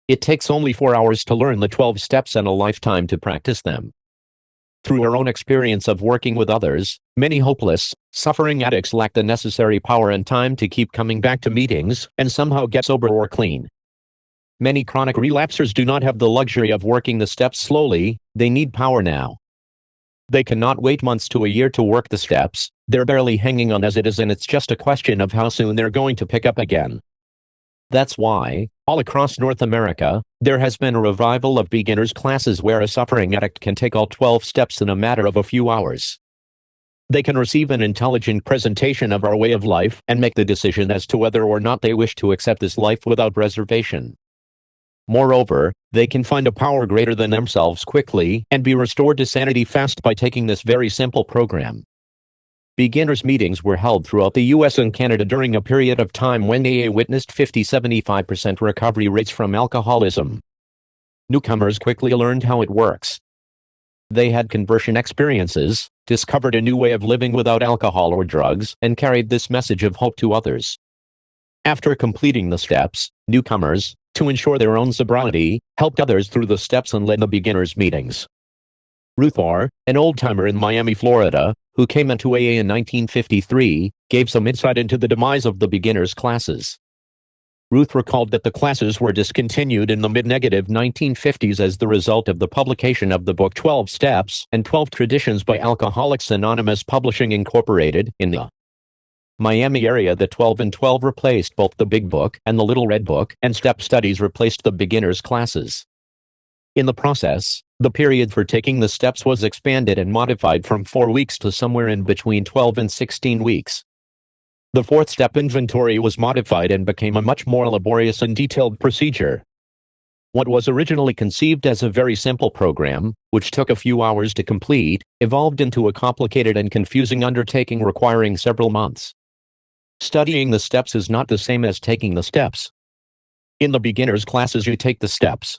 It takes only 4 hours to learn the 12 steps and a lifetime to practice them. Through our own experience of working with others, many hopeless, suffering addicts lack the necessary power and time to keep coming back to meetings and somehow get sober or clean. Many chronic relapsers do not have the luxury of working the steps slowly, they need power now. They cannot wait months to a year to work the steps, they're barely hanging on as it is, and it's just a question of how soon they're going to pick up again. That's why, all across North America, there has been a revival of beginners classes where a suffering addict can take all 12 steps in a matter of a few hours. They can receive an intelligent presentation of our way of life and make the decision as to whether or not they wish to accept this life without reservation. Moreover, they can find a power greater than themselves quickly and be restored to sanity fast by taking this very simple program. Beginners meetings were held throughout the US and Canada during a period of time when AA witnessed 50-75% recovery rates from alcoholism. Newcomers quickly learned how it works. They had conversion experiences, discovered a new way of living without alcohol or drugs, and carried this message of hope to others. After completing the steps, newcomers, to ensure their own sobriety, helped others through the steps and led the beginners meetings. Ruth R., an old-timer in Miami, Florida, who came into AA in 1953, gave some insight into the demise of the beginners classes. Ruth recalled that the classes were discontinued in the mid-1950s as the result of the publication of the book 12 Steps and 12 Traditions by Alcoholics Anonymous Publishing Incorporated in the Miami area. The 12 and 12 replaced both the Big Book and the Little Red Book, and Step Studies replaced the beginners classes. In the process, the period for taking the steps was expanded and modified from 4 weeks to somewhere in between 12 and 16 weeks. The fourth step inventory was modified and became a much more laborious and detailed procedure. What was originally conceived as a very simple program, which took a few hours to complete, evolved into a complicated and confusing undertaking requiring several months. Studying the steps is not the same as taking the steps. In the beginners classes you take the steps.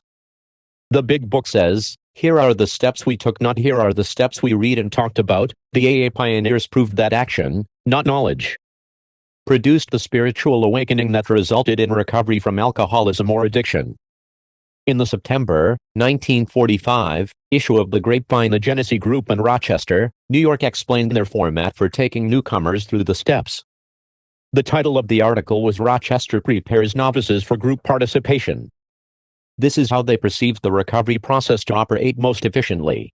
The Big Book says, "Here are the steps we took, not here are the steps we read and talked about." The AA pioneers proved that action, not knowledge, produced the spiritual awakening that resulted in recovery from alcoholism or addiction. In the September 1945 issue of the Grapevine, the Genesee Group in Rochester, New York explained their format for taking newcomers through the steps. The title of the article was "Rochester Prepares Novices for Group Participation." This is how they perceived the recovery process to operate most efficiently.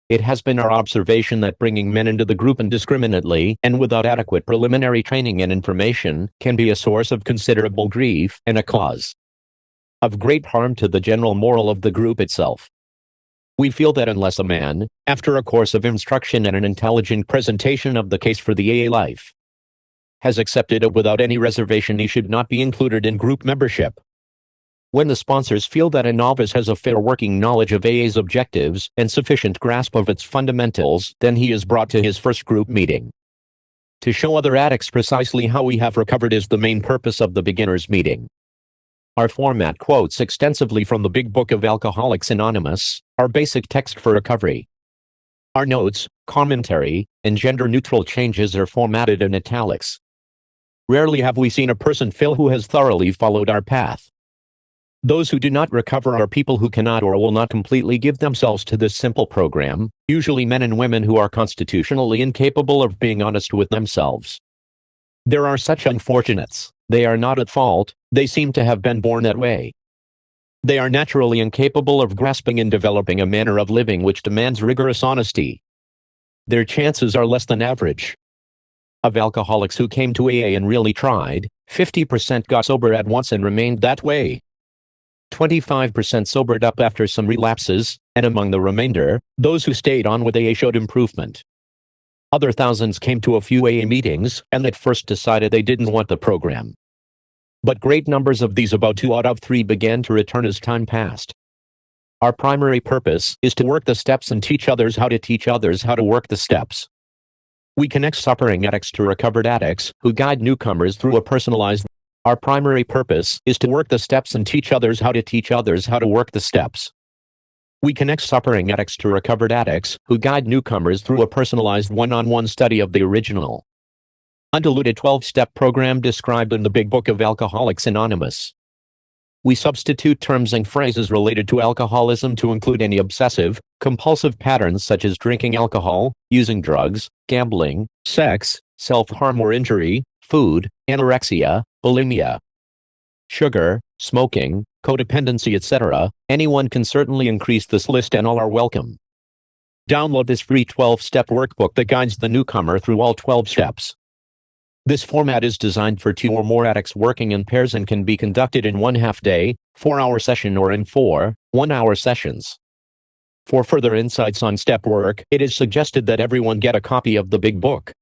It has been our observation that bringing men into the group indiscriminately and without adequate preliminary training and information can be a source of considerable grief and a cause of great harm to the general morale of the group itself. We feel that unless a man, after a course of instruction and an intelligent presentation of the case for the AA life, has accepted it without any reservation, he should not be included in group membership. When the sponsors feel that a novice has a fair working knowledge of AA's objectives and sufficient grasp of its fundamentals, then he is brought to his first group meeting. To show other addicts precisely how we have recovered is the main purpose of the beginners meeting. Our format quotes extensively from the Big Book of Alcoholics Anonymous, our basic text for recovery. Our notes, commentary, and gender-neutral changes are formatted in italics. Rarely have we seen a person fail who has thoroughly followed our path. Those who do not recover are people who cannot or will not completely give themselves to this simple program, usually men and women who are constitutionally incapable of being honest with themselves. There are such unfortunates. They are not at fault, they seem to have been born that way. They are naturally incapable of grasping and developing a manner of living which demands rigorous honesty. Their chances are less than average. Of alcoholics who came to AA and really tried, 50% got sober at once and remained that way. 25% sobered up after some relapses, and among the remainder, those who stayed on with AA showed improvement. Other thousands came to a few AA meetings and at first decided they didn't want the program. But great numbers of these, about 2 out of 3, began to return as time passed. Our primary purpose is to work the steps and teach others how to teach others how to work the steps. We connect suffering addicts to recovered addicts who guide newcomers through a personalized. Our primary purpose is to work the steps and teach others how to work the steps. We connect suffering addicts to recovered addicts who guide newcomers through a personalized one-on-one study of the original, undiluted 12-step program described in the Big Book of Alcoholics Anonymous. We substitute terms and phrases related to alcoholism to include any obsessive, compulsive patterns such as drinking alcohol, using drugs, gambling, sex, self-harm or injury, food, anorexia, bulimia, sugar, smoking, codependency, etc. Anyone can certainly increase this list and all are welcome. Download this free 12-step workbook that guides the newcomer through all 12 steps. This format is designed for 2 or more addicts working in pairs and can be conducted in one half-day, 4-hour session or in 4 one-hour sessions. For further insights on step work, it is suggested that everyone get a copy of the Big Book.